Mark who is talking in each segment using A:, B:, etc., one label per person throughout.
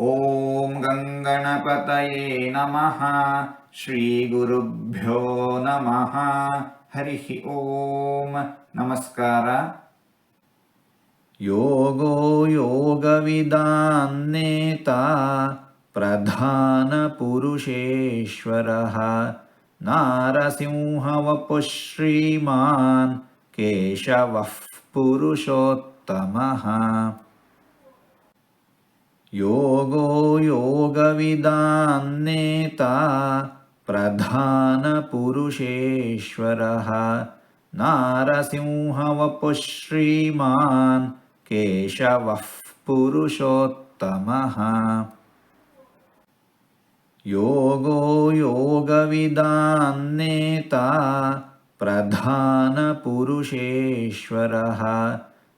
A: ಓಂ ಗಂಗಣಪತಯೇ ನಮಃ. ಶ್ರೀ ಗುರುಭ್ಯೋ ನಮಃ. ಹರಿ ಓಂ. ನಮಸ್ಕಾರ. ಯೋಗೋ ಯೋಗವಿದಾನ್ನೇತಾ ಪ್ರಧಾನ ಪುರುಷೇಶ್ವರಃ ನಾರಸಿಂಹವಪುಃ ಶ್ರೀಮಾನ್ ಕೇಶವಃ ಪುರುಷೋತ್ತಮಃ. ಯೋಗೋ ಯೋಗವಿದಾನ್ನೇತಾ ಪ್ರಧಾನ ಪುರುಷೇಶ್ವರಃ ನಾರಸಿಂಹವಪುಃ ಶ್ರೀಮಾನ್ ಕೇಶವಃ ಪುರುಷೋತ್ತಮಃ. ಯೋಗೋ ಯೋಗವಿದಾನ್ನೇತಾ ಪ್ರಧಾನ ಪುರುಷೇಶ್ವರಃ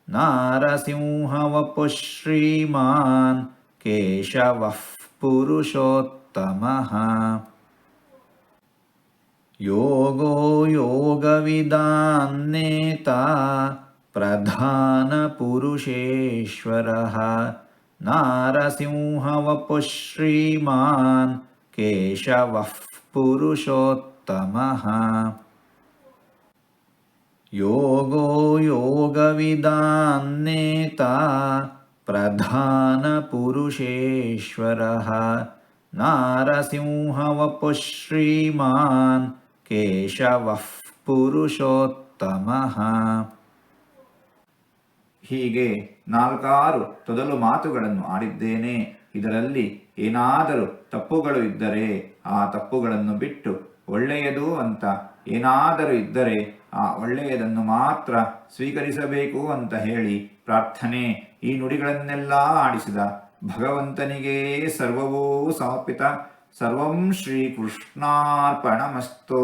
A: ನಾರಸಿಂಹವಪುಃ ಶ್ರೀಮಾನ್ ಕೇಶವಃ ಪುರುಷೋತ್ತಮಃ. ಯೋಗೋ ಯೋಗವಿದಾನ್ನೇತಾ ಪ್ರಧಾನ ಪುರುಷೇಶ್ವರಃ ನಾರಸಿಂಹವಪುಃ ಶ್ರೀಮಾನ್ ಕೇಶವಃ ಪುರುಷೋತ್ತಮಃ. ಯೋಗೋ ಯೋಗವಿದಾನ್ನೇತಾ ಪ್ರಧಾನ ಪುರುಷೇಶ್ವರಃ ನಾರಸಿಂಹವಪುಃ ಶ್ರೀಮಾನ್ ಕೇಶವಃ ಪುರುಷೋತ್ತಮಃ. ಹೀಗೆ 4 ತೊದಲು ಮಾತುಗಳನ್ನು ಆಡಿದ್ದೇನೆ. ಇದರಲ್ಲಿ ಏನಾದರೂ ತಪ್ಪುಗಳು ಇದ್ದರೆ ಆ ತಪ್ಪುಗಳನ್ನು ಬಿಟ್ಟು ಒಳ್ಳೆಯದು ಅಂತ ಏನಾದರೂ ಇದ್ದರೆ ಆ ಒಳ್ಳೆಯದನ್ನು ಮಾತ್ರ ಸ್ವೀಕರಿಸಬೇಕು ಅಂತ ಹೇಳಿ ಪ್ರಾರ್ಥನೆ. ಈ ನುಡಿಗಳನ್ನೆಲ್ಲ ಆಡಿಸಿದ ಭಗವಂತನಿಗೇ ಸರ್ವವೂ ಸಮರ್ಪಿತ. ಸರ್ವಂ ಶ್ರೀಕೃಷ್ಣಾರ್ಪಣಮಸ್ತು.